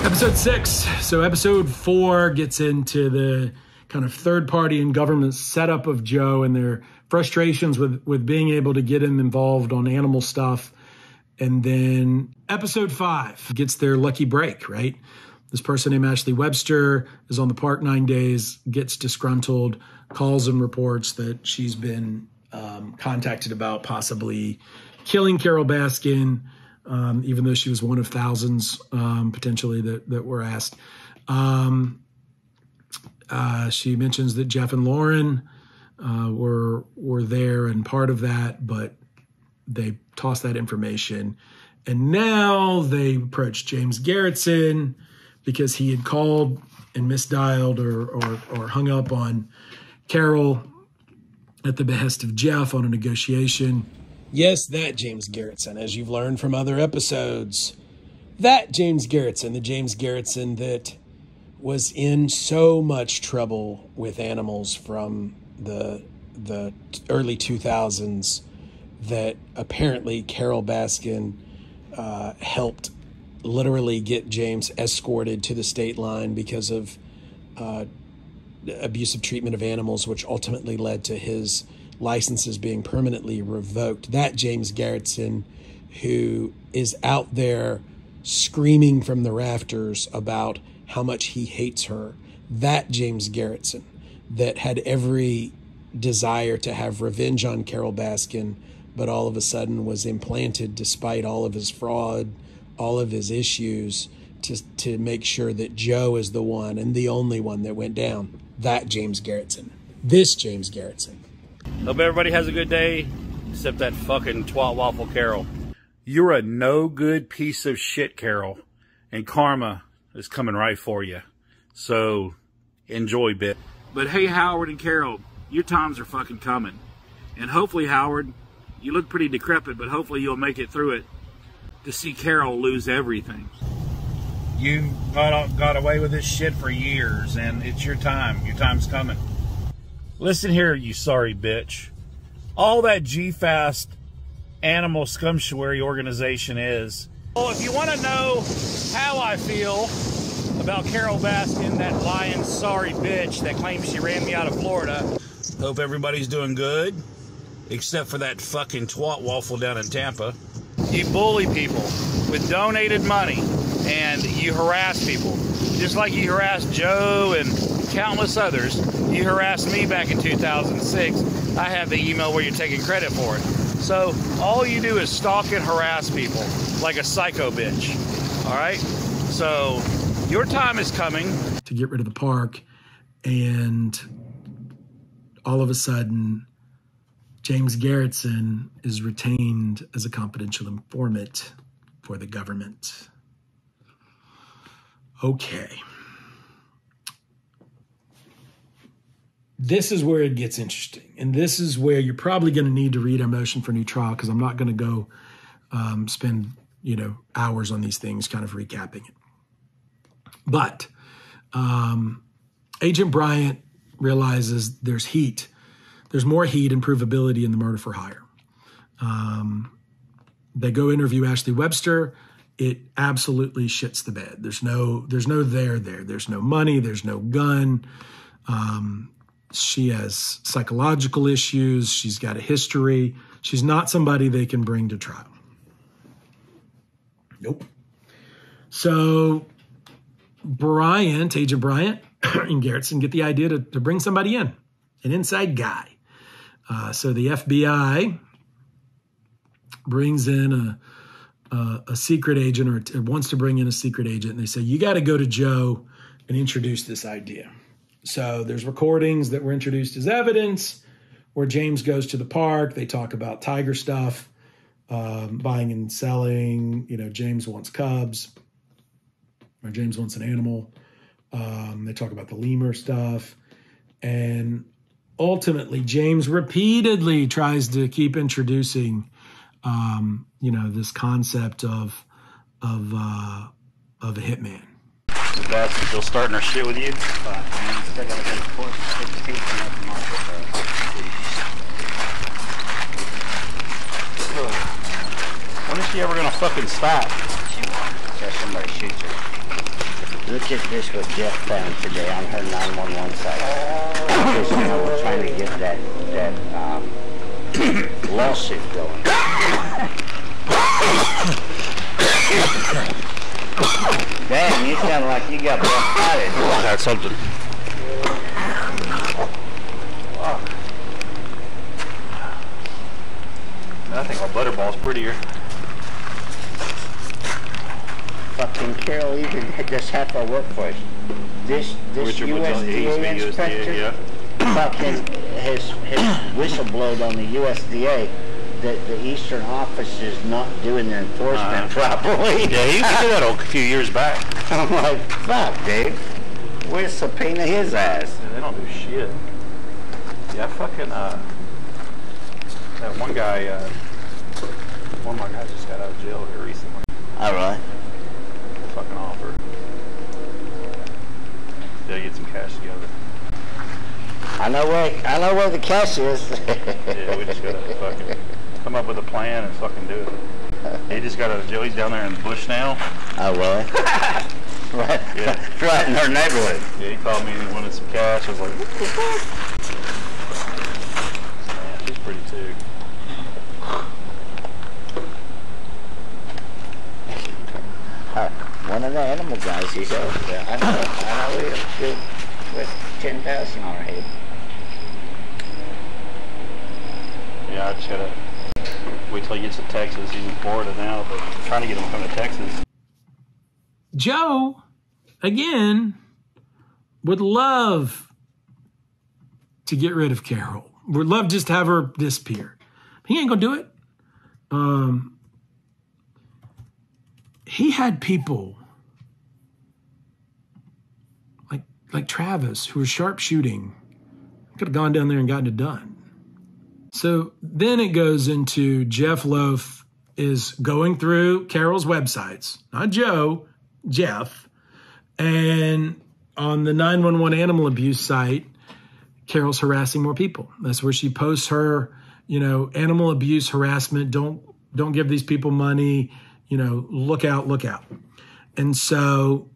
Episode 6. So episode 4 gets into the kind of third party and government setup of Joe and their frustrations with being able to get him involved on animal stuff. And then episode 5 gets their lucky break, right? This person named Ashley Webster is on the park 9 days, gets disgruntled, calls and reports that she's been contacted about possibly killing Carole Baskin, even though she was one of thousands potentially that were asked. She mentions that Jeff and Lauren were there and part of that, but they tossed that information. And now they approached James Garretson because he had called and misdialed or hung up on Carole at the behest of Jeff on a negotiation. Yes, that James Garretson, as you've learned from other episodes. That James Garretson, the James Garretson that was in so much trouble with animals from the early 2000s that apparently Carole Baskin helped literally get James escorted to the state line because of abusive treatment of animals, which ultimately led to his licenses being permanently revoked. That James Garretson, who is out there screaming from the rafters about how much he hates her. That James Garretson that had every desire to have revenge on Carole Baskin, but all of a sudden was implanted, despite all of his fraud, all of his issues, to make sure that Joe is the one and the only one that went down. That James Garretson. This James Garretson. Hope everybody has a good day, except that fucking twat waffle Carole. You're a no good piece of shit, Carole, and karma is coming right for you. So enjoy, bitch. But hey, Howard and Carole, your times are fucking coming. And hopefully, Howard, you look pretty decrepit, but hopefully you'll make it through it to see Carole lose everything. You got away with this shit for years, and it's your time. Your time's coming. Listen here, you sorry bitch. All that G-Fast animal scumsuary organization is. Well, if you want to know how I feel about Carole Baskin, that lying sorry bitch that claims she ran me out of Florida. Hope everybody's doing good, except for that fucking twat waffle down in Tampa. You bully people with donated money, and you harass people. Just like you harassed Joe and countless others. You harassed me back in 2006. I have the email where you're taking credit for it. So all you do is stalk and harass people like a psycho bitch. All right? So your time is coming. To get rid of the park, and all of a sudden, James Garretson is retained as a confidential informant for the government. Okay. This is where it gets interesting. And this is where you're probably going to need to read our motion for new trial, because I'm not going to go spend, hours on these things kind of recapping it. But Agent Bryant realizes there's heat. There's more heat and provability in the murder for hire. They go interview Ashley Webster. It absolutely shits the bed. There's no there. There's no money. There's no gun. She has psychological issues. She's got a history. She's not somebody they can bring to trial. Nope. So Agent Bryant and Garretson get the idea to bring somebody in, an inside guy. So the FBI brings in a secret agent, or wants to bring in a secret agent, and they say, you got to go to Joe and introduce this idea. So there's recordings that were introduced as evidence where James goes to the park. They talk about tiger stuff, buying and selling. James wants cubs, or James wants an animal. They talk about the lemur stuff. And ultimately, James repeatedly tries to keep introducing, this concept of a hitman. The bastards still starting our shit with you? When is she ever gonna fucking stop? She won't. Until somebody shoots her. Look at this what Jeff found today on her 911 site. Because, you know, we're trying to get that lawsuit going. Damn, you sound like you got bronchitis. That's something. I think my butterball's prettier. Fucking Carole even just half our workforce. This USDA inspector, yeah. fucking his whistleblowed on the USDA that the Eastern office is not doing their enforcement properly. Yeah, he did that a few years back. I'm like, fuck, dude. We'll subpoena his ass. Yeah, they don't do shit. Yeah, fucking, that one guy, one of my guys just got out of jail here recently. All right. Fucking offer. Gotta get some cash together. I know where the cash is. Yeah, we just gotta fucking come up with a plan and fucking do it. He just got out of jail. He's down there in the bush now. Oh, really? Right, yeah. Right in her neighborhood. Yeah, he called me and he wanted some cash. I was like, what the fuck? Man, she's pretty too. One of the animal guys, he said, I know we're good with 10,000 on our head. Yeah, I just gotta wait till he gets to Texas. He's in Florida now, but I'm trying to get him to come to Texas. Joe, again, would love to get rid of Carole. Would love just to have her disappear. He ain't gonna do it. He had people like Travis who were sharpshooting. Could have gone down there and gotten it done. So then it goes into Jeff Loaf is going through Carole's websites, not Joe, Jeff. And on the 911 animal abuse site, Carole's harassing more people. That's where she posts her, animal abuse harassment. Don't give these people money. Look out. And so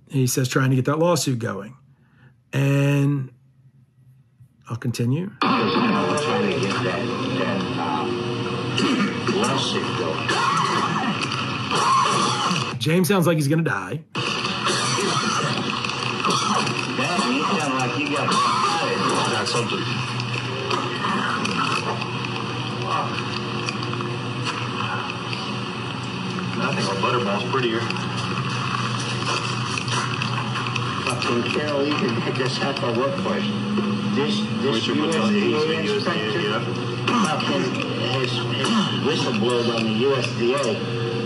he says trying to get that lawsuit going. And I'll continue. We're trying to get that lawsuit going. James sounds like he's going to die. Damn, you sound like you got bronchitis. That's something. I think our butterball's prettier. Fucking Carole even just half our workforce. This USDA inspector, fucking his whistleblowed on the USDA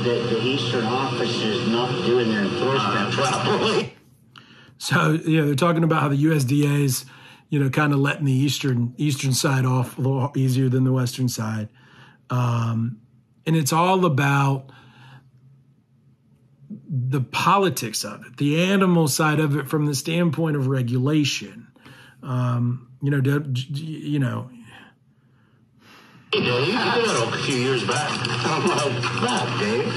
that the Eastern office is not doing their enforcement properly. So, they're talking about how the USDA's, kind of letting the eastern side off a little easier than the western side. And it's all about the politics of it, the animal side of it from the standpoint of regulation. He did that a few years back. I'm like, fuck, Dave.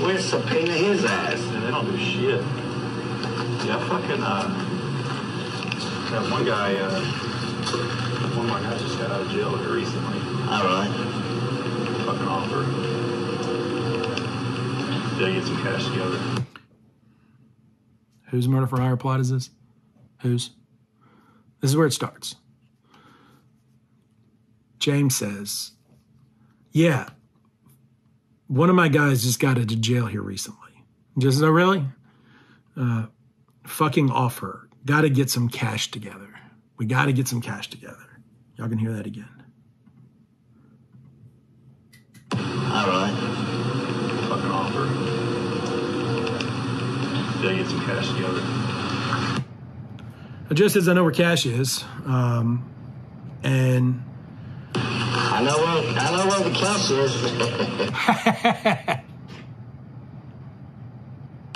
We'll subpoena his ass. Yeah, they don't do shit. Yeah, fucking, that one guy, one of my guys just got out of jail here recently. All right. Fucking offer. Gotta get some cash together. Whose murder for hire plot is this? Whose? This is where it starts. James says, yeah, one of my guys just got out of jail here recently. Just, oh, really? Fucking offer. Got to get some cash together. We got to get some cash together. Y'all can hear that again. All right. Fucking offer. Gotta get some cash together. Just as I know where cash is, and I know where the cash is.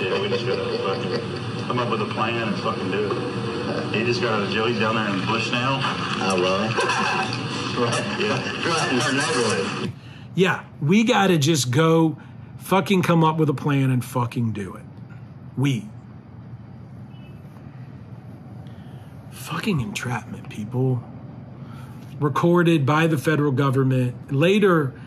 Yeah, we just gotta fucking come up with a plan and fucking do it. He just got out of jail. He's down there in the bush now. Oh, really? Right in our neighborhood. Yeah, we got to just go fucking come up with a plan and fucking do it. We. Fucking entrapment, people. Recorded by the federal government. Later,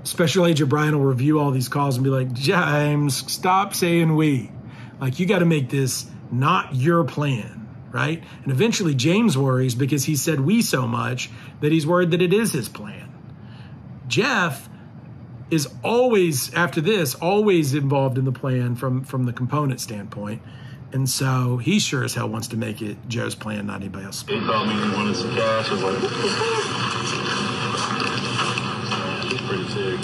Special Agent Bryant will review all these calls and be like, James, stop saying we. Like, you got to make this not your plan, right? And eventually James worries because he said we so much that he's worried that it is his plan. Jeff is always, after this, always involved in the plan from the component standpoint. And so he sure as hell wants to make it Joe's plan, not anybody else's plan. He called me and he wanted some cash. I was like, he's pretty sick.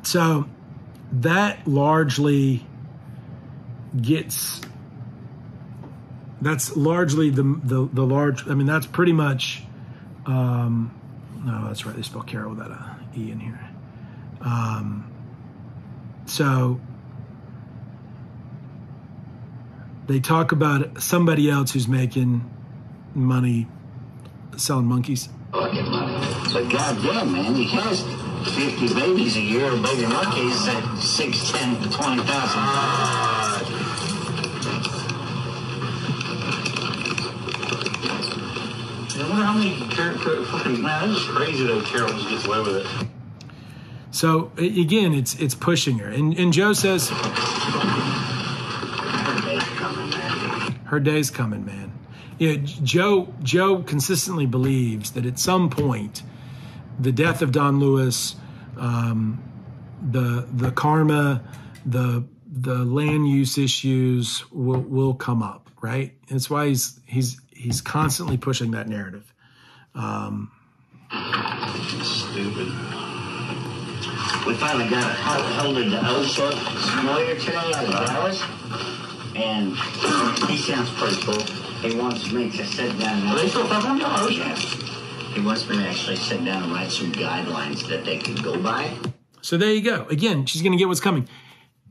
So that largely gets, that's largely the large, I mean, that's pretty much, no, that's right. They spell Carole without a E in here. So they talk about somebody else who's making money selling monkeys. Fucking money. But goddamn, man, he has 50 babies a year, baby monkeys at $6, $10 to $20,000. I wonder how many fucking, man, that's just crazy that Carole just gets away with it. So again, it's pushing her, and Joe says her day's coming, man. You know, Joe consistently believes that at some point, the death of Don Lewis, the karma, the land use issues will come up, right? And that's why he's constantly pushing that narrative. Stupid. We finally got held into OSHA lawyer today out of Dallas, and he sounds pretty cool. He wants me to sit down. Are they still fucking on OSHA? Yeah. He wants me to actually sit down and write some guidelines that they can go by. So there you go. Again, she's going to get what's coming.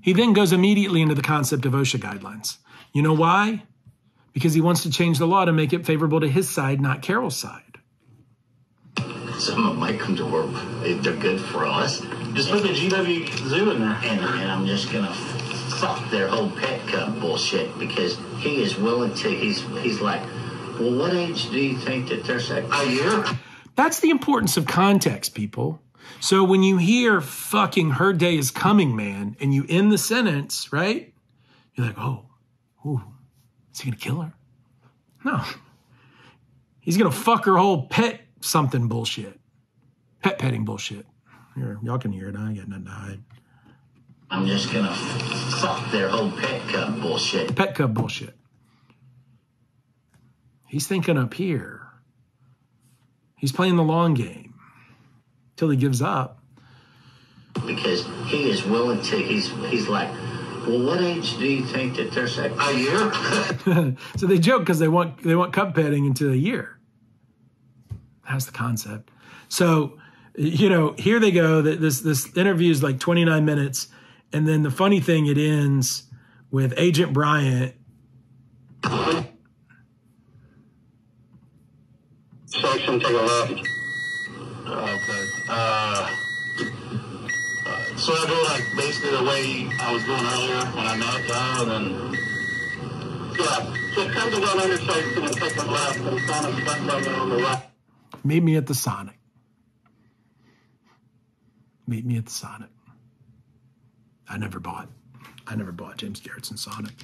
He then goes immediately into the concept of OSHA guidelines. You know why? Because he wants to change the law to make it favorable to his side, not Carole's side. Some of them might come to work. They're good for us. Just put the GW Zoo in there. And I'm just going to fuck their whole pet cub bullshit because he is willing to, he's like, well, what age do you think that they're saying? A year? That's the importance of context, people. So when you hear fucking her day is coming, man, and you end the sentence, right? You're like, oh, ooh, is he going to kill her? No. He's going to fuck her whole pet something bullshit. Pet petting bullshit. Here, y'all can hear it. I ain't got nothing to hide. I'm just going to fuck their whole pet cub bullshit. Pet cub bullshit. He's thinking up here. He's playing the long game till he gives up. Because he is willing to, he's like, well, what age do you think that they're saying? A year? So they joke because they want cub petting into a year. That's the concept. So, you know, here they go. This interview is like 29 minutes. And then the funny thing, it ends with Agent Bryant. Section, take a left. Okay. So I go like basically the way I was going earlier when I knocked out, and yeah. So come to 100 seconds and take a left and Sonic back on the right. Meet me at the Sonic. Meet me at the Sonic. I never bought James Garretson Sonic.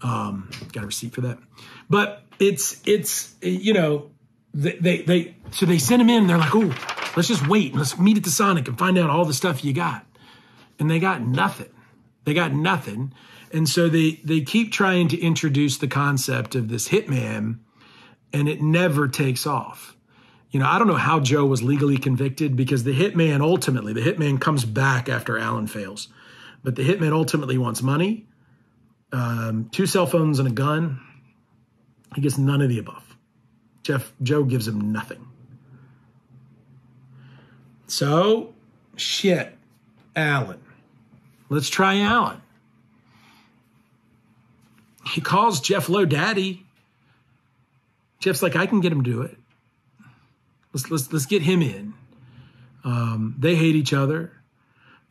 Got a receipt for that. But it's you know, they send him in and they're like, oh, let's just wait. Let's meet at the Sonic and find out all the stuff you got. And they got nothing. And so they keep trying to introduce the concept of this hitman, and it never takes off. You know, I don't know how Joe was legally convicted because the hitman comes back after Alan fails. But the hitman ultimately wants money, 2 cell phones and a gun. He gets none of the above. Joe gives him nothing. So, shit, Alan. Let's try Alan. He calls Jeff Lowe daddy. Jeff's like, I can get him to do it. Let's get him in. They hate each other.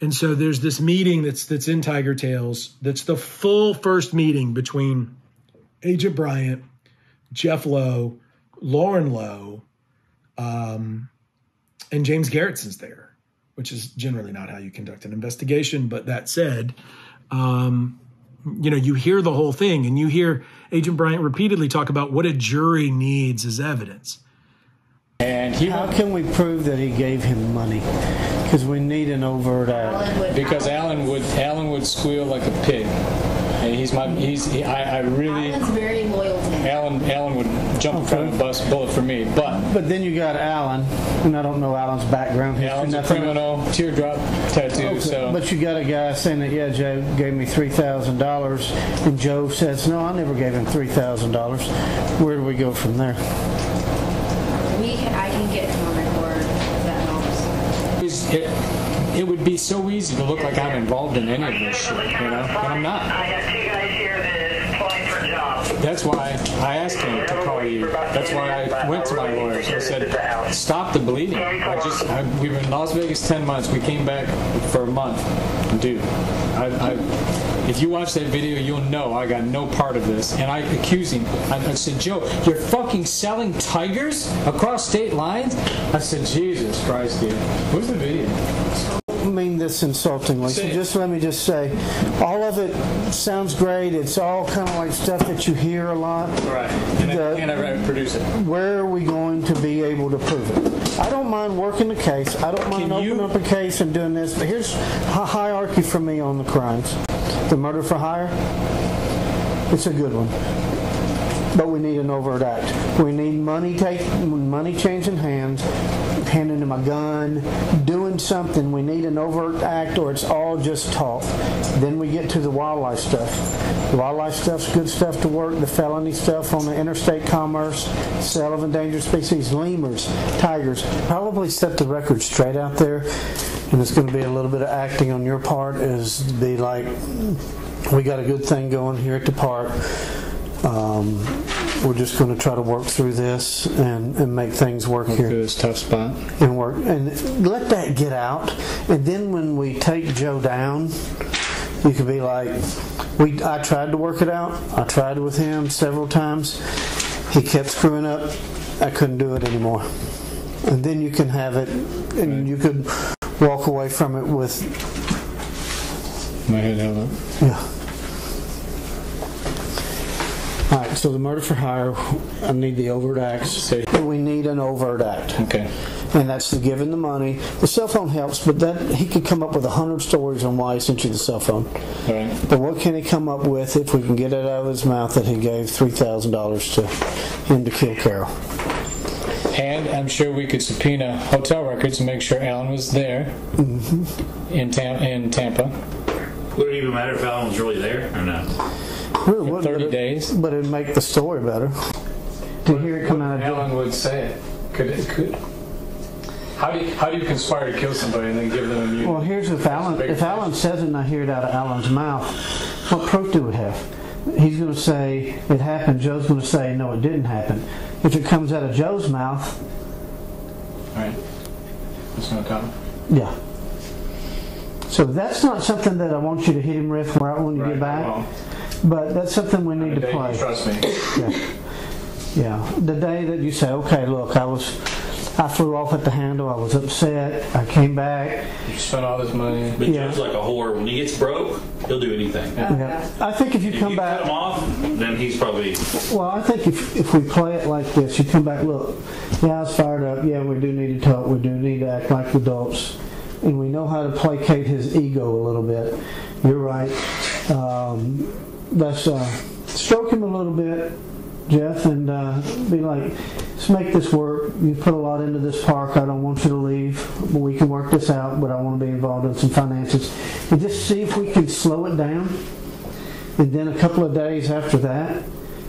And so there's this meeting that's in Tiger Tales. That's the full first meeting between Agent Bryant, Jeff Lowe, Lauren Lowe, and James Garretson's there, which is generally not how you conduct an investigation. But that said, you hear the whole thing, and you hear Agent Bryant repeatedly talk about what a jury needs as evidence. And how can we prove that he gave him money? Because we need an overt act. Because Alan would squeal like a pig. And I really. Alan's very loyal to him. Alan would jump in front of a bullet for me, but then you got Alan, and I don't know Alan's background history. Alan's a criminal, teardrop tattoo. Okay. So, but you got a guy saying that Joe gave me $3,000, and Joe says no, I never gave him $3,000. Where do we go from there? I can get him on record. That helps. It would be so easy to look like I'm involved in any of this shit, and I'm not. I got two guys here that is applying for jobs. That's why I asked him to call you. That's why I went to my lawyers. I said, stop the bleeding. We were in Las Vegas 10 months. We came back for a month. Dude, if you watch that video, you'll know I got no part of this. And I accused him. I said, Joe, you're fucking selling tigers across state lines? I said, Jesus Christ, dude. Where's the video? I mean this insultingly, so just let me just say, all of it sounds great. It's all kind of like stuff that you hear a lot. Right. And I produce it. Where are we going to be able to prove it? I don't mind working the case. I don't mind opening up a case and doing this. But here's a hierarchy for me on the crimes. The murder for hire, it's a good one. But we need an overt act. We need money changing hands, handing him a gun, doing something. We need an overt act, or it's all just talk. Then we get to the wildlife stuff. The wildlife stuff's good stuff to work. The felony stuff on the interstate commerce, sale of endangered species, lemurs, tigers. Probably set the record straight out there, and it's going to be a little bit of acting on your part, is to be like, we got a good thing going here at the park. We're just going to try to work through this and make things work here. Through this tough spot. And work and let that get out. And then when we take Joe down, you could be like, I tried to work it out. I tried with him several times. He kept screwing up. I couldn't do it anymore. And then you can have it, and you could walk away from it with my head held up. Yeah. All right, so the murder for hire, I need the overt acts. We need an overt act. Okay. And that's the giving the money. The cell phone helps, but that he could come up with 100 stories on why he sent you the cell phone. Right. But what can he come up with if we can get it out of his mouth that he gave $3,000 to him to kill Carole? And I'm sure we could subpoena hotel records and make sure Alan was there in Tampa. Would it even matter if Alan was really there or not? Really for 30 days. But it'd make the story better. To hear it come out of Alan would say it. Could. How do you conspire to kill somebody and then give them immunity? Well, here's if Alan says it and I hear it out of Alan's mouth, what proof do we have? He's going to say it happened. Joe's going to say no, it didn't happen. If it comes out of Joe's mouth, all right, it's going to come. Yeah. So that's not something that I want you to hit him with right when you get back. But that's something we need to play. Trust me. Yeah. The day that you say, okay, look, I flew off at the handle. I was upset. I came back. You spent all this money. But Joe's like a whore. When he gets broke, he'll do anything. Yeah. I think if you come back, cut him off, then he's probably. Well, I think if we play it like this, you come back. Look, I was fired up. Yeah, we do need to talk. We do need to act like adults, and we know how to placate his ego a little bit. You're right. Let's stroke him a little bit, Jeff, and be like, let's make this work. You put a lot into this park. I don't want you to leave. But we can work this out, but I want to be involved in some finances. And just see if we can slow it down. And then a couple of days after that,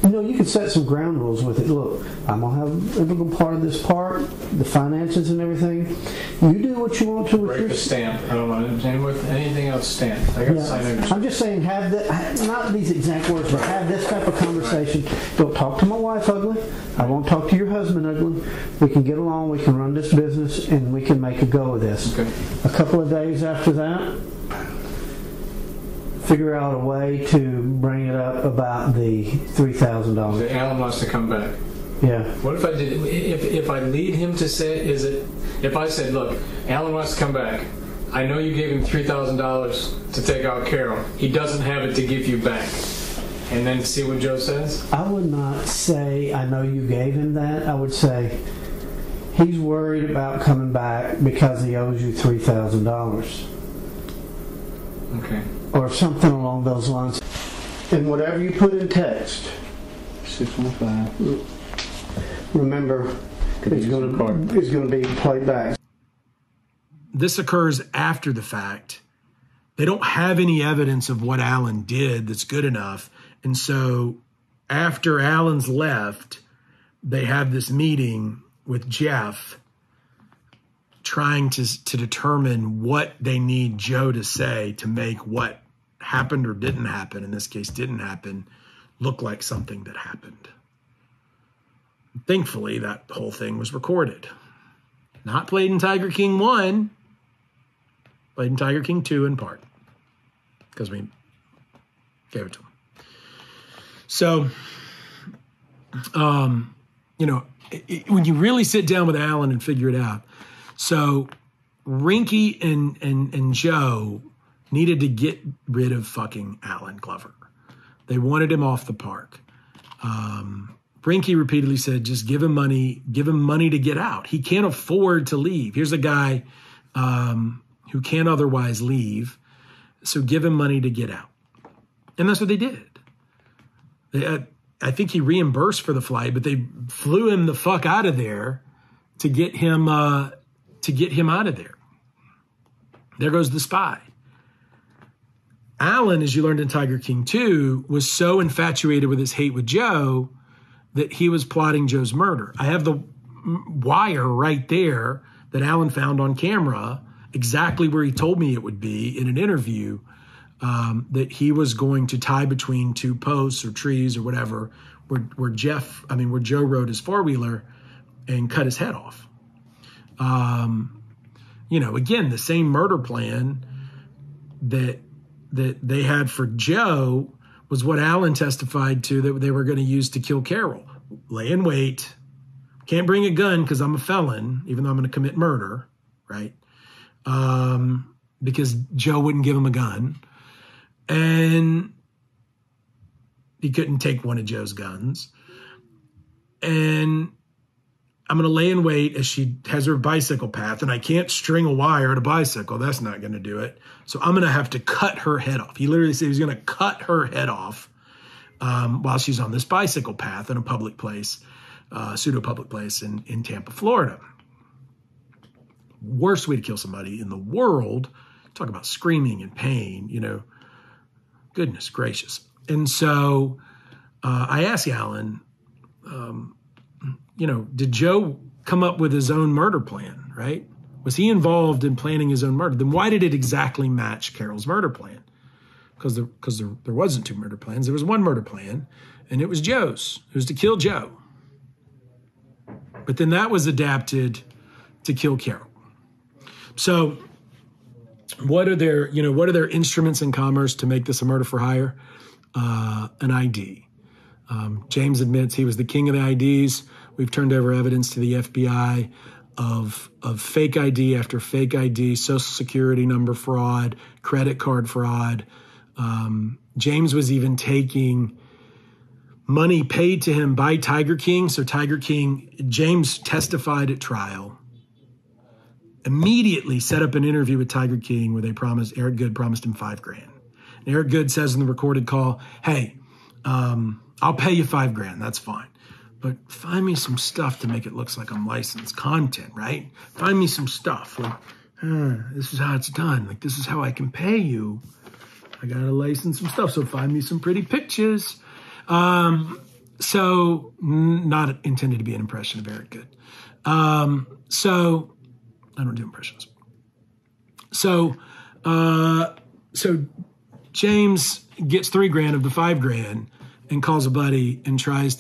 You know, you could set some ground rules with it. Look, I'm going to have an integral part of this part, the finances and everything. You do what you want to with Break your the stamp. I don't want to with anything else stamped. I got to sign over. I'm just saying, have the, not these exact words, but have this type of conversation. Right. Don't talk to my wife ugly. I won't talk to your husband ugly. We can get along. We can run this business, and we can make a go of this. Okay. A couple of days after that, figure out a way to bring it up about the $3,000. Alan wants to come back. Yeah. What if I did? If I lead him to say, if I said, look, Alan wants to come back. I know you gave him $3,000 to take out Carole. He doesn't have it to give you back. And then see what Joe says? I would not say I know you gave him that. I would say he's worried about coming back because he owes you $3,000. Okay. Or something along those lines. And whatever you put in text, 615. Remember, it's going to be played back. This occurs after the fact. They don't have any evidence of what Alan did that's good enough. And so after Alan's left, they have this meeting with Jeff trying to determine what they need Joe to say to make what happened or didn't happen, in this case didn't happen, look like something that happened. Thankfully, that whole thing was recorded. Not played in Tiger King 1, played in Tiger King 2 in part, because we gave it to him. So, you know, when you really sit down with Alan and figure it out, so Rinky and Joe needed to get rid of fucking Alan Glover. They wanted him off the park. Rinky repeatedly said, just give him money to get out. He can't afford to leave. Here's a guy who can't otherwise leave, so give him money to get out. And that's what they did. I think he reimbursed for the flight, but they flew him the fuck out of there to get him out of there. There goes the spy. Alan, as you learned in Tiger King 2, was so infatuated with his hate with Joe that he was plotting Joe's murder. I have the wire right there that Alan found on camera, exactly where he told me it would be in an interview, that he was going to tie between two posts or trees or whatever, where Joe rode his four-wheeler and cut his head off. You know, again, the same murder plan that they had for Joe was what Alan testified to that they were going to use to kill Carole. Lay in wait. Can't bring a gun because I'm a felon, even though I'm going to commit murder, right? Because Joe wouldn't give him a gun. And he couldn't take one of Joe's guns. And I'm going to lay in wait as she has her bicycle path, and I can't string a wire at a bicycle. That's not going to do it. So I'm going to have to cut her head off. He literally said he's going to cut her head off while she's on this bicycle path in a public place, pseudo-public place in Tampa, Florida. Worst way to kill somebody in the world. Talk about screaming and pain, you know. Goodness gracious. And so I asked Alan, you know, did Joe come up with his own murder plan, right? Was he involved in planning his own murder? Then why did it exactly match Carole's murder plan? Because there wasn't two murder plans. There was one murder plan, and it was Joe's. It was to kill Joe. But then that was adapted to kill Carole. So what are their instruments in commerce to make this a murder for hire? An ID. James admits he was the king of the IDs. We've turned over evidence to the FBI of fake ID after fake ID, social security number fraud, credit card fraud. James was even taking money paid to him by Tiger King. So James testified at trial, immediately set up an interview with Tiger King where Eric Goode promised him $5,000. And Eric Goode says in the recorded call, hey, I'll pay you $5,000. That's fine. But find me some stuff to make it look like I'm licensed content, right? Find me some stuff. Like, this is how it's done. Like, this is how I can pay you. I got to license some stuff. So find me some pretty pictures. So not intended to be an impression of Eric Goode. So I don't do impressions. So James gets $3,000 of the $5,000 and calls a buddy and tells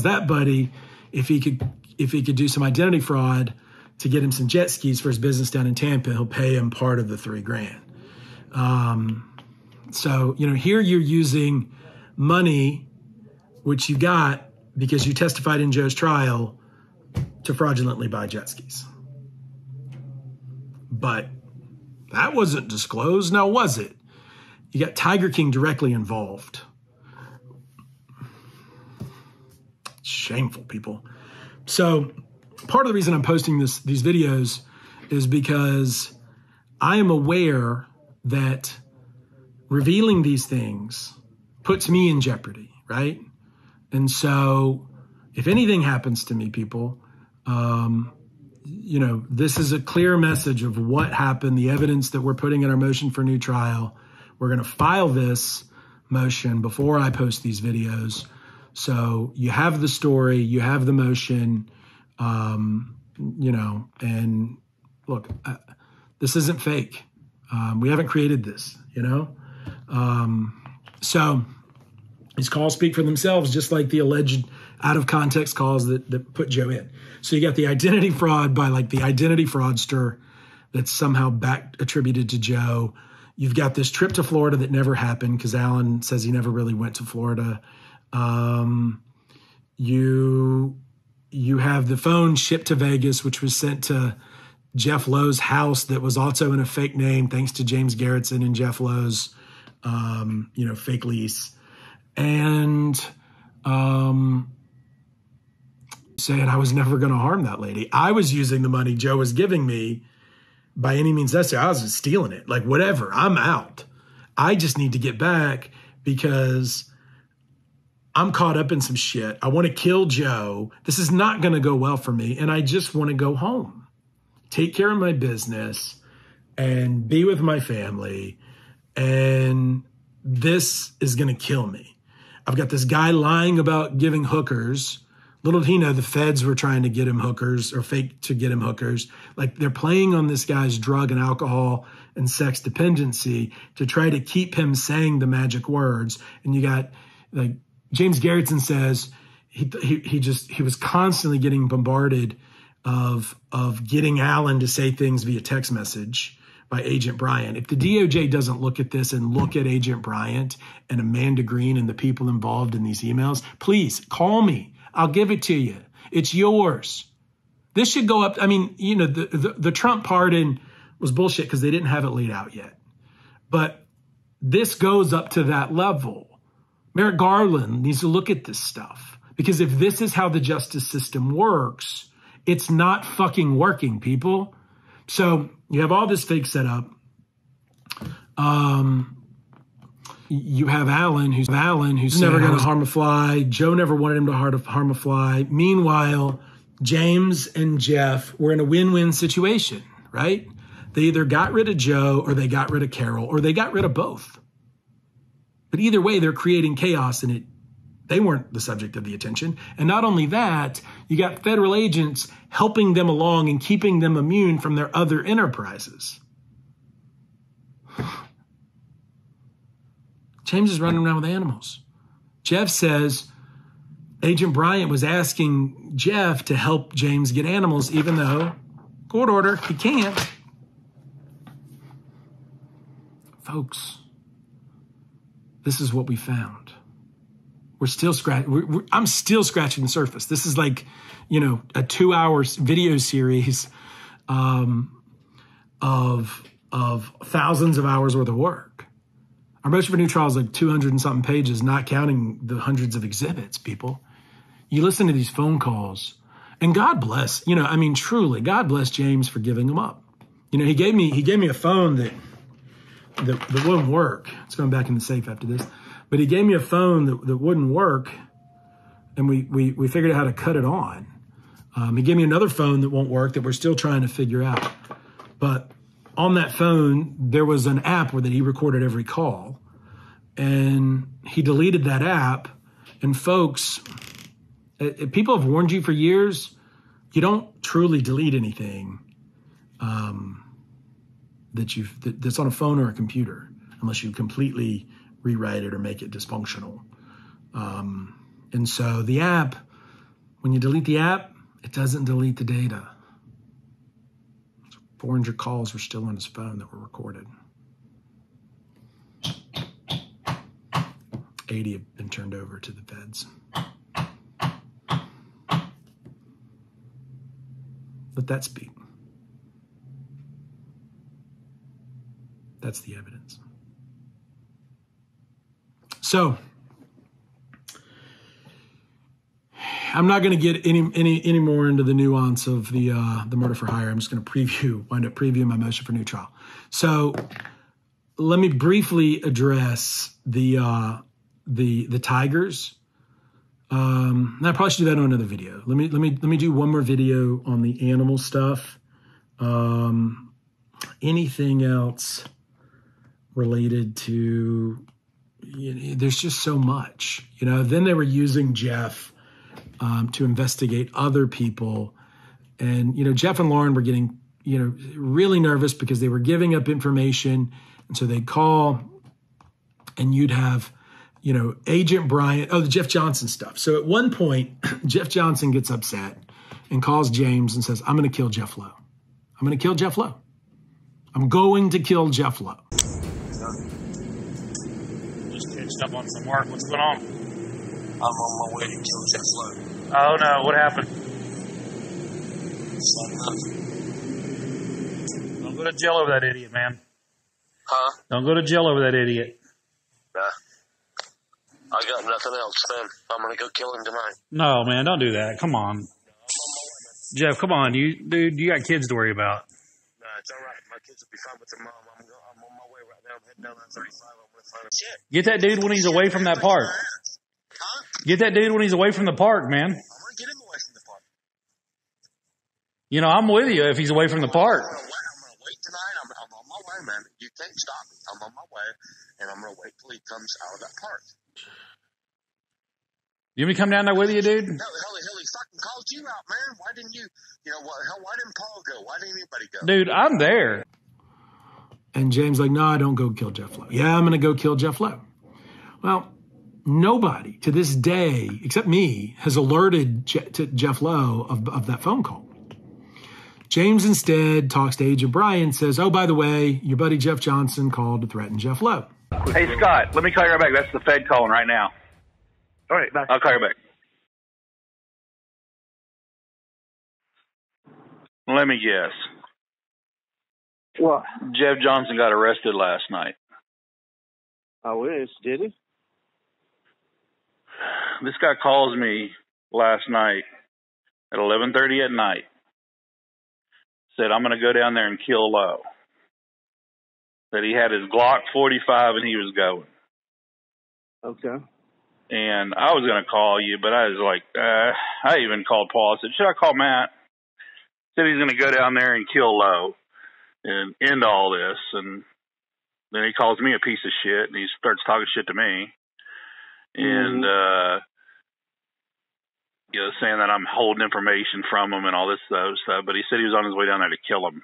that buddy if he could do some identity fraud to get him some jet skis for his business down in Tampa, he'll pay him part of the $3,000. So, here you're using money, which you got because you testified in Joe's trial, to fraudulently buy jet skis. But that wasn't disclosed, now was it? You got Tiger King directly involved. Shameful, people. So part of the reason I'm posting these videos is because I am aware that revealing these things puts me in jeopardy, right? And so if anything happens to me, people, this is a clear message of what happened, the evidence that we're putting in our motion for new trial. We're going to file this motion before I post these videos. So you have the story, you have the motion, and look, this isn't fake. We haven't created this, So these calls speak for themselves, just like the alleged out of context calls that put Joe in. So you got the identity fraud by the identity fraudster that's somehow back attributed to Joe. You've got this trip to Florida that never happened because Alan says he never really went to Florida. You have the phone shipped to Vegas, which was sent to Jeff Lowe's house that was also in a fake name, thanks to James Garretson and Jeff Lowe's, fake lease. And saying I was never going to harm that lady. I was using the money Joe was giving me by any means necessary. I was just stealing it. Whatever, I'm out. I just need to get back because I'm caught up in some shit. I want to kill Joe. This is not going to go well for me. And I just want to go home, take care of my business and be with my family. And this is going to kill me. I've got this guy lying about giving hookers. Little did he know the feds were trying to get him hookers or fake to get him hookers. They're playing on this guy's drug and alcohol and sex dependency to try to keep him saying the magic words. And you got James Garretson says he was constantly getting bombarded of getting Alan to say things via text message by Agent Bryant. If the DOJ doesn't look at this and look at Agent Bryant and Amanda Green and the people involved in these emails, please call me. I'll give it to you. It's yours. This should go up. The Trump pardon was bullshit because they didn't have it laid out yet. But this goes up to that level. Merrick Garland needs to look at this stuff because if this is how the justice system works, it's not fucking working, people. So you have all this fake setup. You have Alan, who's never going to harm a fly. Joe never wanted him to harm a fly. Meanwhile, James and Jeff were in a win-win situation, right? They either got rid of Joe or they got rid of Carole or they got rid of both. But either way, they're creating chaos and they weren't the subject of the attention. And not only that, you got federal agents helping them along and keeping them immune from their other enterprises. James is running around with animals. Jeff says Agent Bryant was asking Jeff to help James get animals, even though, court order, he can't. Folks, this is what we found. We're still I'm still scratching the surface. This is a 2-hour video series of thousands of hours worth of work. Our motion for new trial is 200 and something pages, not counting the hundreds of exhibits, people. You listen to these phone calls, and God bless, truly, God bless James for giving them up. He gave me a phone that wouldn't work. It's going back in the safe after this. But he gave me a phone that wouldn't work, and we figured out how to cut it on. He gave me another phone that won't work that we're still trying to figure out. But on that phone, there was an app where that he recorded every call, and he deleted that app And folks, people have warned you for years, you don't truly delete anything that's on a phone or a computer unless you completely rewrite it or make it dysfunctional. And so the app, when you delete the app, it doesn't delete the data. 400 calls were still on his phone that were recorded. 80 have been turned over to the feds. Let that speak. That's the evidence. So, I'm not going to get any more into the nuance of the murder for hire. I'm just going to wind up previewing my motion for new trial. So, let me briefly address the tigers. I probably should do that on another video. Let me do one more video on the animal stuff. Anything else related to? There's just so much. Then they were using Jeff to investigate other people, and Jeff and Lauren were getting really nervous because they were giving up information, and so they'd call, and you'd have Agent Bryant, the Jeff Johnson stuff. So at one point, Jeff Johnson gets upset and calls James and says, I'm going to kill Jeff Lowe. I'm going to kill Jeff Lowe. I'm going to kill Jeff Lowe. Just catched up on some work. What's going on? I'm on my way to kill Jeff Lowe. Oh, no. What happened? Don't go to jail over that idiot, man. Huh? Don't go to jail over that idiot. Nah. I got nothing else, man. I'm going to go kill him tonight. No, man, don't do that. Come on. Jeff, come on. You got kids to worry about. Nah, it's all right. My kids will be fine with their mom. I'm on my way right now. I'm heading down that 35. I'm going to find a shit. Get that dude when he's away from that park. Huh? Get that dude when he's away from the park, man. I'm going to get him away from the park. I'm with you if he's away from the park. I'm going to wait tonight. I'm on my way, man. You can't stop me. I'm on my way, and I'm going to wait till he comes out of that park. You want me to come down there with you, dude? Hell, he fucking called you out, man. Why didn't you, why didn't Paul go? Why didn't anybody go? Dude, I'm there. And James like, no, don't go kill Jeff Lowe. Yeah, I'm going to go kill Jeff Lowe. Well, nobody to this day, except me, has alerted to Jeff Lowe of that phone call. James instead talks to Agent Bryant and says, oh, by the way, your buddy Jeff Johnson called to threaten Jeff Lowe. Hey, Scott, let me call you right back. That's the Fed calling right now. All right, bye. I'll call you back. Let me guess. What? Jeff Johnson got arrested last night. I wish. Did he? This guy calls me last night at 11:30 at night. Said, I'm going to go down there and kill Lowe. That he had his Glock 45 and he was going. Okay. And I was going to call you, but I was like, I even called Paul. I said, should I call Matt? Said he's going to go down there and kill Lowe and end all this. And then he calls me a piece of shit and he starts talking shit to me. And, saying that I'm holding information from him and all this stuff. But he said he was on his way down there to kill him.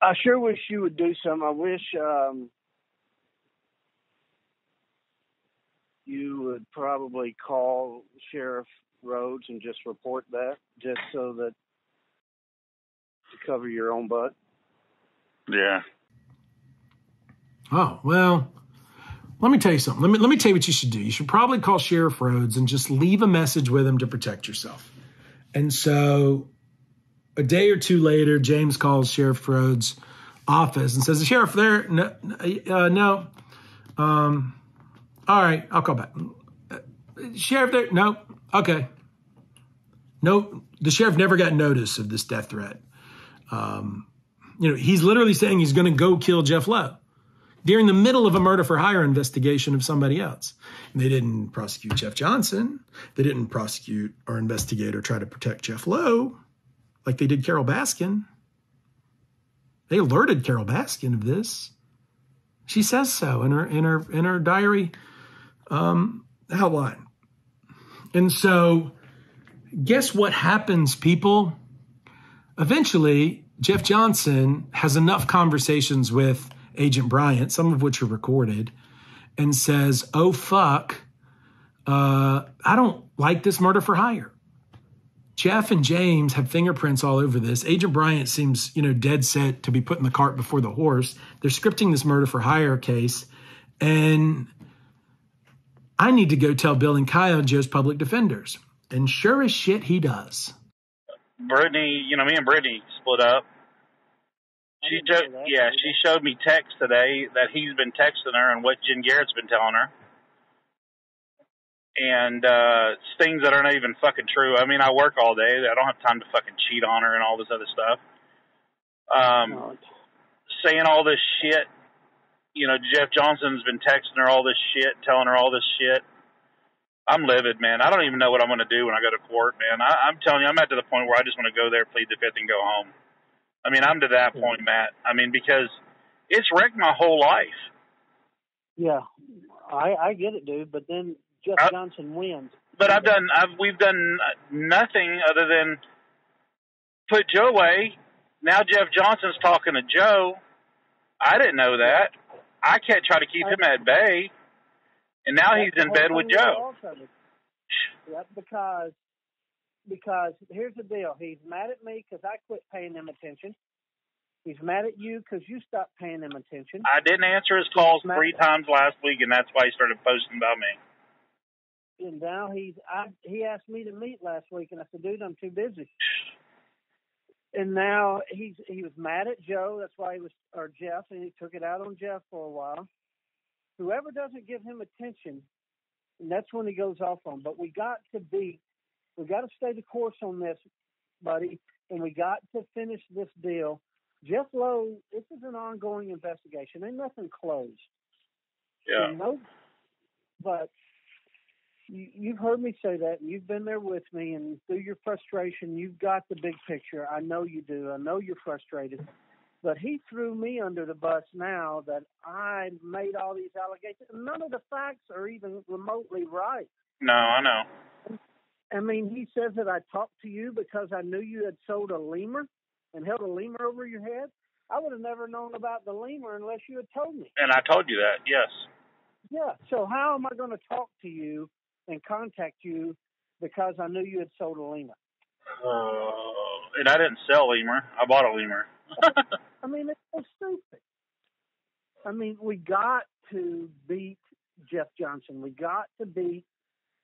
I sure wish you would do something. I wish you would probably call Sheriff Rhodes and just report that, just so that to cover your own butt. Yeah. Oh, well, let me tell you something. Let me tell you what you should do. You should probably call Sheriff Rhodes and just leave a message with him to protect yourself. And so a day or two later, James calls Sheriff Rhodes' office and says, the sheriff there? No. All right, I'll call back. Sheriff there? No. Okay. No, the sheriff never got notice of this death threat. He's literally saying he's going to go kill Jeff Lowe during the middle of a murder for hire investigation of somebody else. And they didn't prosecute Jeff Johnson. They didn't prosecute or investigate or try to protect Jeff Lowe like they did Carole Baskin. They alerted Carole Baskin of this. She says so in her diary outline. And so, guess what happens, people? Eventually, Jeff Johnson has enough conversations with Agent Bryant, some of which are recorded, and says, "Oh fuck, I don't like this murder for hire." Jeff and James have fingerprints all over this. Agent Bryant seems, dead set to be putting the cart before the horse. They're scripting this murder for hire case. And I need to go tell Bill and Kyle, Joe's public defenders. And sure as shit, he does. Brittany, me and Brittany split up. She showed me text today that he's been texting her and what Jen Garrett's been telling her. And things that aren't even fucking true. I mean, I work all day. I don't have time to fucking cheat on her and all this other stuff. Saying all this shit. Jeff Johnson's been texting her all this shit, telling her all this shit. I'm livid, man. I don't even know what I'm going to do when I go to court, man. I'm telling you, I'm at to the point where I just want to go there, plead the fifth, and go home. I mean, I'm to that point, Matt. I mean, because it's wrecked my whole life. Yeah, I get it, dude. But then Jeff Johnson wins. But we've done nothing other than put Joe away. Now Jeff Johnson's talking to Joe. I didn't know that. I can't try to keep him at bay. And now he's in bed with Joe. Yeah, because here's the deal. He's mad at me because I quit paying him attention. He's mad at you because you stopped paying him attention. I didn't answer his calls 3 times last week, and that's why he started posting about me. And now he asked me to meet last week, and I said, dude, I'm too busy. And now he was mad at Joe. That's why Jeff, and he took it out on Jeff for a while. Whoever doesn't give him attention, and that's when he goes off on. But we got to stay the course on this, buddy, and we got to finish this deal. Jeff Lowe, this is an ongoing investigation. Ain't nothing closed. Yeah. But you've heard me say that, and you've been there with me, and through your frustration, you've got the big picture. I know you do. I know you're frustrated. But he threw me under the bus now that I made all these allegations. None of the facts are even remotely right. No, I know. I mean, he says that I talked to you because I knew you had sold a lemur and held a lemur over your head. I would have never known about the lemur unless you had told me. And I told you that, yes. Yeah, so how am I going to talk to you and contact you because I knew you had sold a lemur? And I didn't sell lemur. I bought a lemur. I mean, it's so stupid. I mean, we got to beat Jeff Johnson. We got to beat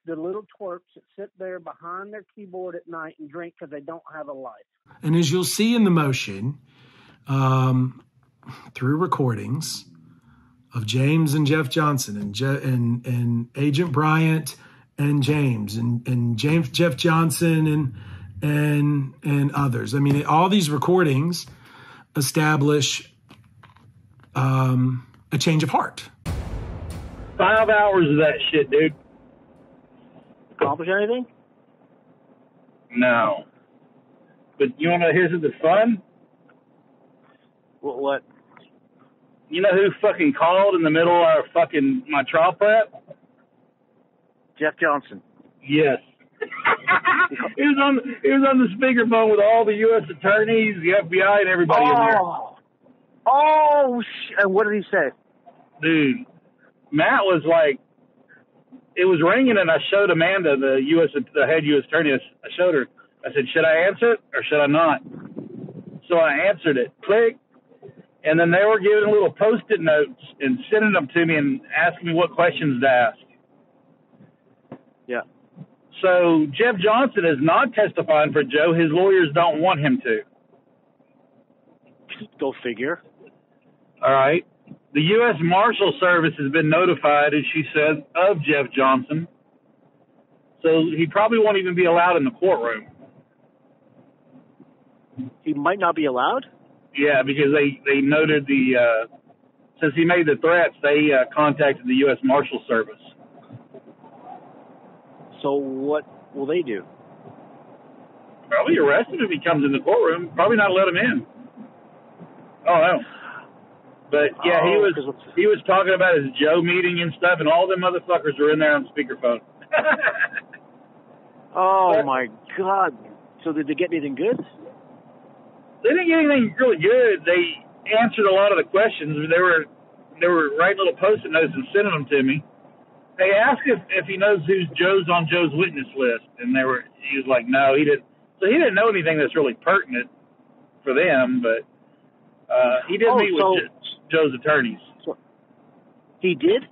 the little twerps that sit there behind their keyboard at night and drink because they don't have a life. And as you'll see in the motion, through recordings of James and Jeff Johnson and Agent Bryant and James and Jeff Johnson and others. I mean, all these recordings establish a change of heart. 5 hours of that shit, dude. Accomplish anything? No. But you want to hear something fun? What? You know who fucking called in the middle of my trial prep? Jeff Johnson. Yes. He was on the speakerphone with all the U.S. attorneys, the FBI, and everybody in there. And what did he say? Dude, Matt was like, it was ringing, and I showed Amanda, the head U.S. attorney. I showed her. I said, should I answer it or should I not? So I answered it. Click. And then they were giving little Post-it notes and sending them to me and asking me what questions to ask. Yeah. So Jeff Johnson is not testifying for Joe. His lawyers don't want him to. Go figure. All right. The U.S. Marshal Service has been notified, as she said, of Jeff Johnson. So he probably won't even be allowed in the courtroom. He might not be allowed? Yeah, because they noted since he made the threats, they contacted the U.S. Marshal Service. So what will they do? Probably arrest him if he comes in the courtroom. Probably not let him in. Oh, no. But yeah, he was talking about his Joe meeting and stuff, and all them motherfuckers were in there on speakerphone. Oh my God! So did they get anything good? They didn't get anything really good. They answered a lot of the questions. They were writing little post-it notes and sending them to me. They asked if he knows who's on Joe's witness list, and he was like, no, he didn't. So he didn't know anything that's really pertinent for them, but he did meet with Joe's attorneys. So he did?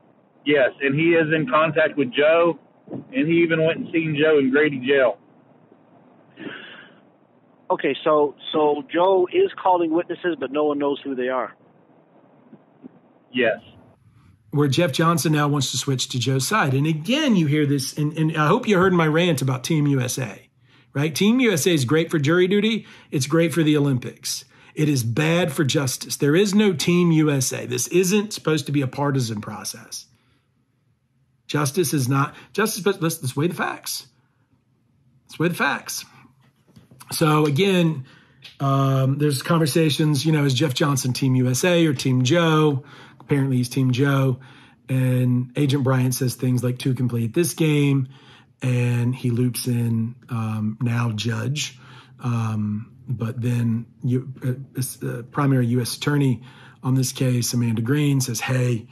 Yes, and he is in contact with Joe, and he even went and seen Joe in Grady jail. Okay, so Joe is calling witnesses, but no one knows who they are. Yes. Where Jeff Johnson now wants to switch to Joe's side. And again, you hear this, and I hope you heard my rant about Team USA, right? Team USA is great for jury duty. It's great for the Olympics. It is bad for justice. There is no Team USA. This isn't supposed to be a partisan process. Justice is not, let's weigh the facts. Let's weigh the facts. So again, there's conversations, is Jeff Johnson Team USA or Team Joe? Apparently he's Team Joe. And Agent Bryant says things like to complete this game. And he loops in now judge. But then primary U.S. attorney on this case, Amanda Green, says, hey,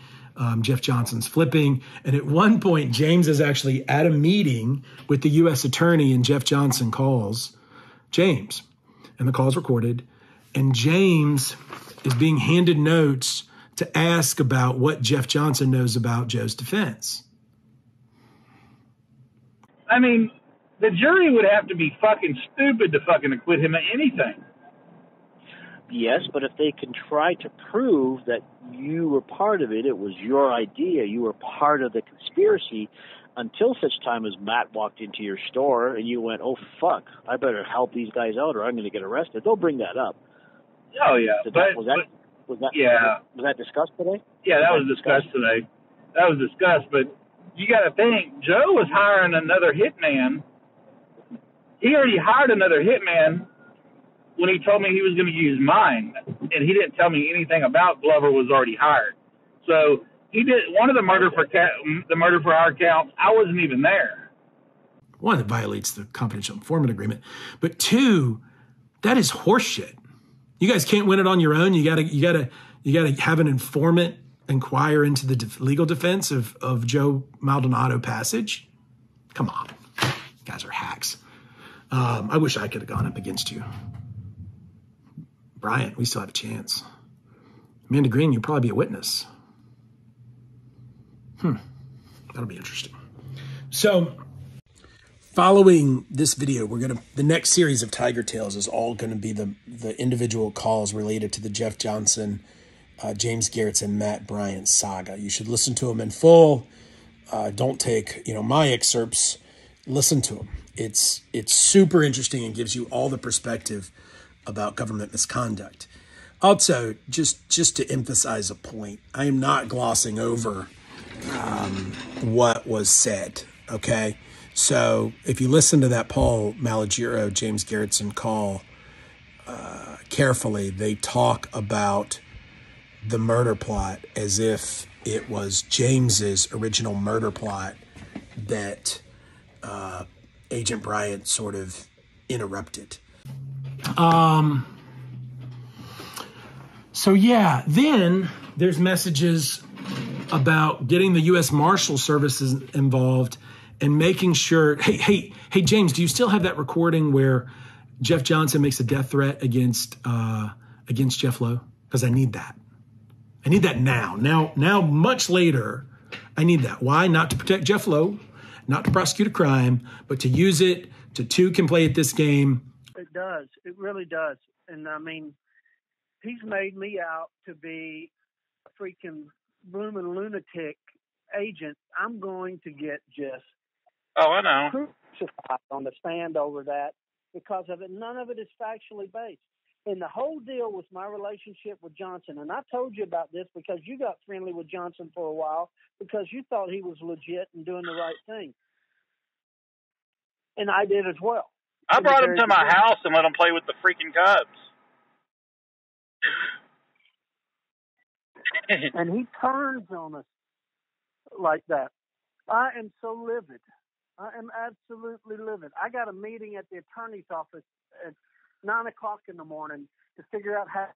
Jeff Johnson's flipping. And at one point, James is actually at a meeting with the U.S. attorney, and Jeff Johnson calls James. And the call is recorded. And James is being handed notes to ask about what Jeff Johnson knows about Joe's defense. I mean, the jury would have to be fucking stupid to fucking acquit him of anything. Yes, but if they can try to prove that you were part of it, it was your idea, you were part of the conspiracy, until such time as Matt walked into your store and you went, oh, fuck, I better help these guys out or I'm going to get arrested. They'll bring that up. Oh, yeah. Was that discussed today? Yeah, that was discussed today. That was discussed, but you got to think, Joe was hiring another hitman. He already hired another hitman when he told me he was going to use mine, and he didn't tell me anything about Glover was already hired. So he did one of the murder for hire counts. I wasn't even there. One, that violates the confidential informant agreement, but two, that is horseshit. You guys can't win it on your own. You gotta have an informant inquire into the legal defense of Joe Maldonado Passage. Come on, you guys are hacks. I wish I could have gone up against you. Bryant, we still have a chance. Amanda Green, you'll probably be a witness. That'll be interesting. So, following this video, the next series of Tiger Tales is all going to be the individual calls related to the Jeff Johnson, James Garretson, Matt Bryant saga. You should listen to them in full. Don't take my excerpts. Listen to them. It's super interesting and gives you all the perspective about government misconduct. Also, just to emphasize a point, I am not glossing over what was said. Okay. So if you listen to that Paul Malagero, James Garretson call carefully, they talk about the murder plot as if it was James's original murder plot that Agent Bryant sort of interrupted. So yeah, then there's messages about getting the U.S. Marshal Services involved and making sure, hey, James, do you still have that recording where Jeff Johnson makes a death threat against Jeff Lowe? Because I need that. I need that now. Now, much later, I need that. Why? Not to protect Jeff Lowe, not to prosecute a crime, but to use it to can play at this game. It does. It really does. And I mean, he's made me out to be a freaking blooming lunatic agent. I'm going to get just crucified on the stand over that because of it. None of it is factually based. And the whole deal was my relationship with Johnson. And I told you about this because you got friendly with Johnson for a while because you thought he was legit and doing the right thing. And I did as well. I brought him to my house and let him play with the freaking Cubs. And he turns on us like that. I am so livid. I am absolutely livid. I got a meeting at the attorney's office at 9 o'clock in the morning to figure out how.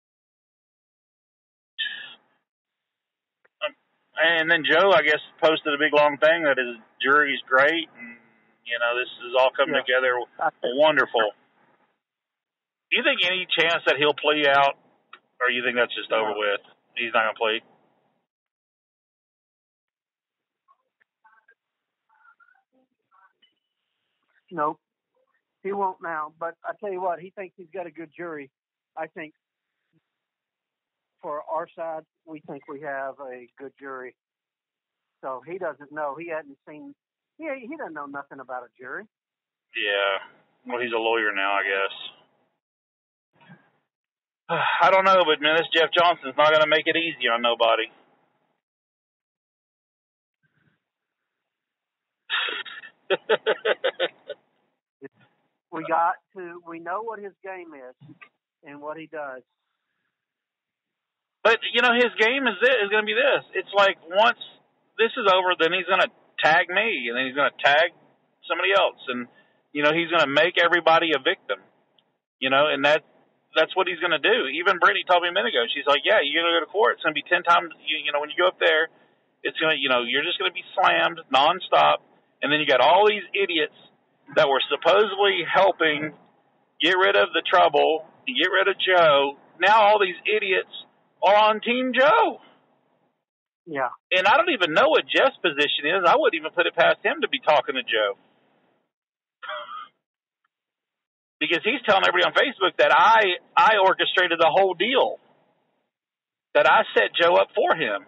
And then Joe, I guess, posted a big long thing that his jury's great, and this is all coming together wonderful. Do you think any chance that he'll plea out, or you think that's just over with? He's not going to plea? Nope, he won't now. But I tell you what, he thinks he's got a good jury. I think for our side, we think we have a good jury. So he doesn't know. He hadn't seen. He doesn't know nothing about a jury. Yeah. Well, he's a lawyer now, I guess. I don't know, but man, this Jeff Johnson's not going to make it easy on nobody. We know what his game is and what he does. But, his game is going to be this. It's like once this is over, then he's going to tag me, and then he's going to tag somebody else. And, he's going to make everybody a victim, and that's what he's going to do. Even Brittany told me a minute ago, she's like, yeah, you're going to go to court. It's going to be 10 times, when you go up there, it's going to, you're just going to be slammed nonstop. And then you got all these idiots that were supposedly helping get rid of the trouble, get rid of Joe. Now all these idiots are on Team Joe. Yeah. And I don't even know what Jeff's position is. I wouldn't even put it past him to be talking to Joe. Because he's telling everybody on Facebook that I orchestrated the whole deal. That I set Joe up for him.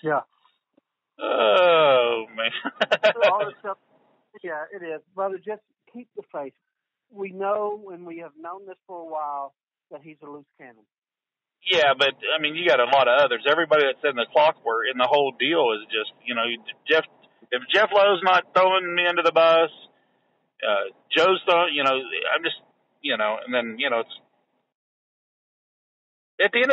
Yeah. Oh, man. All this stuff, yeah, it is. Brother, just keep the faith. We know, and we have known this for a while, that he's a loose cannon. Yeah, but, I mean, you got a lot of others. Everybody that's in the clockwork, in the whole deal is just, if Jeff Lowe's not throwing me under the bus, Joe's throwing, I'm just, and then, it's, at the end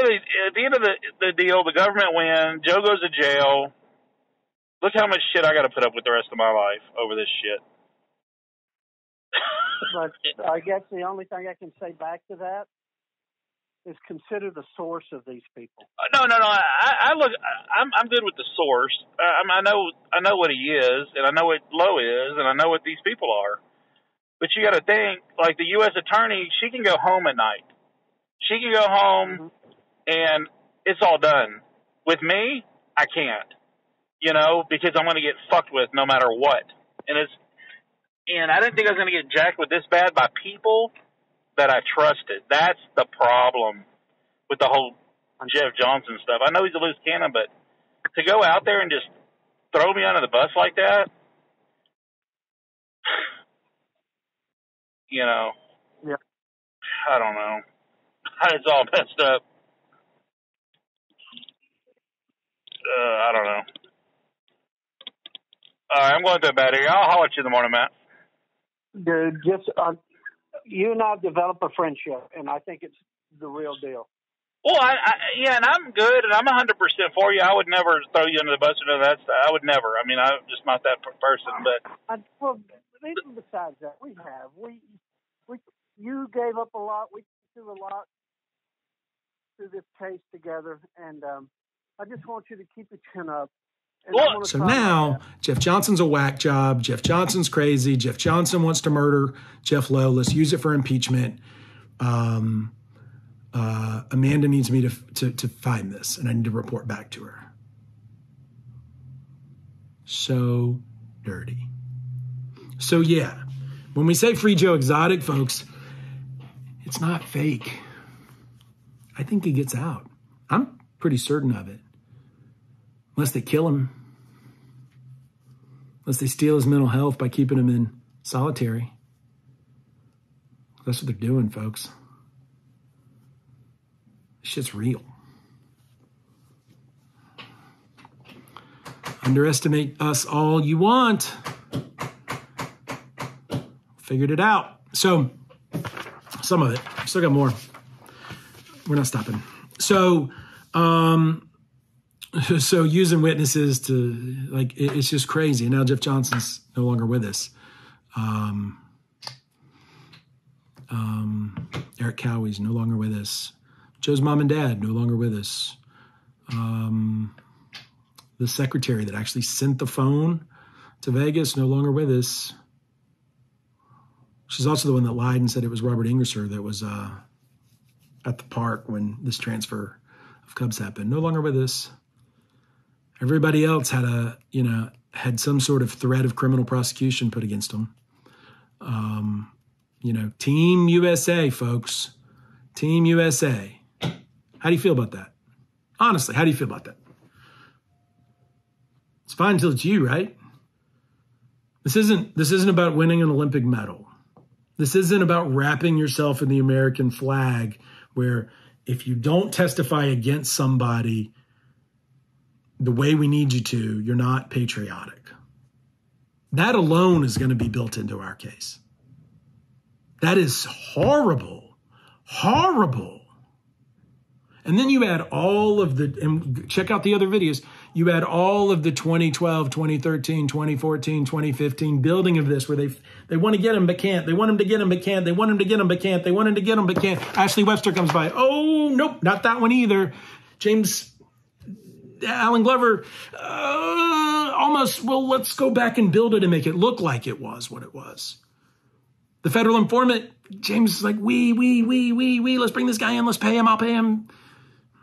of the deal, the government wins, Joe goes to jail. Look how much shit I got to put up with the rest of my life over this shit. But I guess the only thing I can say back to that is consider the source of these people. No. I'm good with the source. I know what he is, and I know what Lowe is, and I know what these people are. But you got to think, like the U.S. attorney, she can go home at night. She can go home, and it's all done. With me, I can't. Because I'm going to get fucked with no matter what. And I didn't think I was going to get jacked with this bad by people that I trusted. That's the problem with the whole Jeff Johnson stuff. I know he's a loose cannon, but to go out there and just throw me under the bus like that, Yeah. I don't know. It's all messed up. I don't know. All right, I'm going to bed here. I'll holler at you in the morning, Matt. Dude, just you and I develop a friendship, and I think it's the real deal. Well, and I'm good, and I'm 100% for you. I would never throw you under the bus or none of that stuff. I would never. I mean, I'm just not that person. But well, even besides that, you gave up a lot. We threw a lot through this case together, and I just want you to keep your chin up. So now Jeff Johnson's a whack job. Jeff Johnson's crazy. Jeff Johnson wants to murder Jeff Lowe. Let's use it for impeachment. Amanda needs me to find this, and I need to report back to her. So dirty. So yeah, when we say free Joe Exotic, folks, it's not fake. I think he gets out. I'm pretty certain of it. Unless they kill him. Unless they steal his mental health by keeping him in solitary. That's what they're doing, folks. This shit's real. Underestimate us all you want. Figured it out. So, some of it. Still got more. we're not stopping. So, so using witnesses to, like, it's just crazy. And now Jeff Johnson's no longer with us. Eric Cowie's no longer with us. Joe's mom and dad no longer with us. The secretary that actually sent the phone to Vegas no longer with us. She's also the one that lied and said it was Robert Ingersoll that was at the park when this transfer of Cubs happened. No longer with us. Everybody else had some sort of threat of criminal prosecution put against them. Team USA, folks. Team USA. How do you feel about that? Honestly, how do you feel about that? It's fine until it's you, right? This isn't about winning an Olympic medal. This isn't about wrapping yourself in the American flag, where if you don't testify against somebody the way we need you to, you're not patriotic. That alone is going to be built into our case. That is horrible. Horrible. And then you add all of and check out the other videos, you add all of the 2012, 2013, 2014, 2015 building of this, where they want to get him but can't. They want him to get him but can't. They want him to get him but can't. They want him to get him but can't. Ashley Webster comes by. Oh, nope, not that one either. Alan Glover, almost, well, let's go back and build it and make it look like it was what it was. The federal informant, James is like, we, let's bring this guy in, let's pay him, I'll pay him.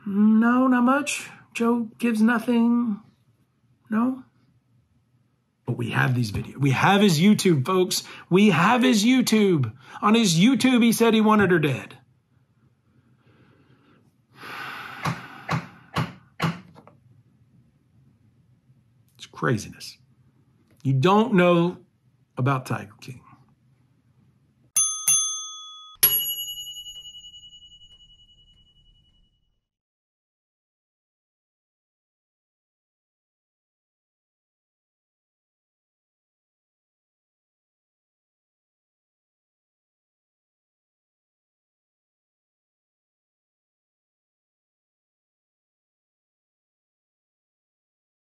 No, not much. Joe gives nothing. No. But we have these videos. We have his YouTube, folks. We have his YouTube. On his YouTube, he said he wanted her dead. It's craziness. You don't know about Tiger King.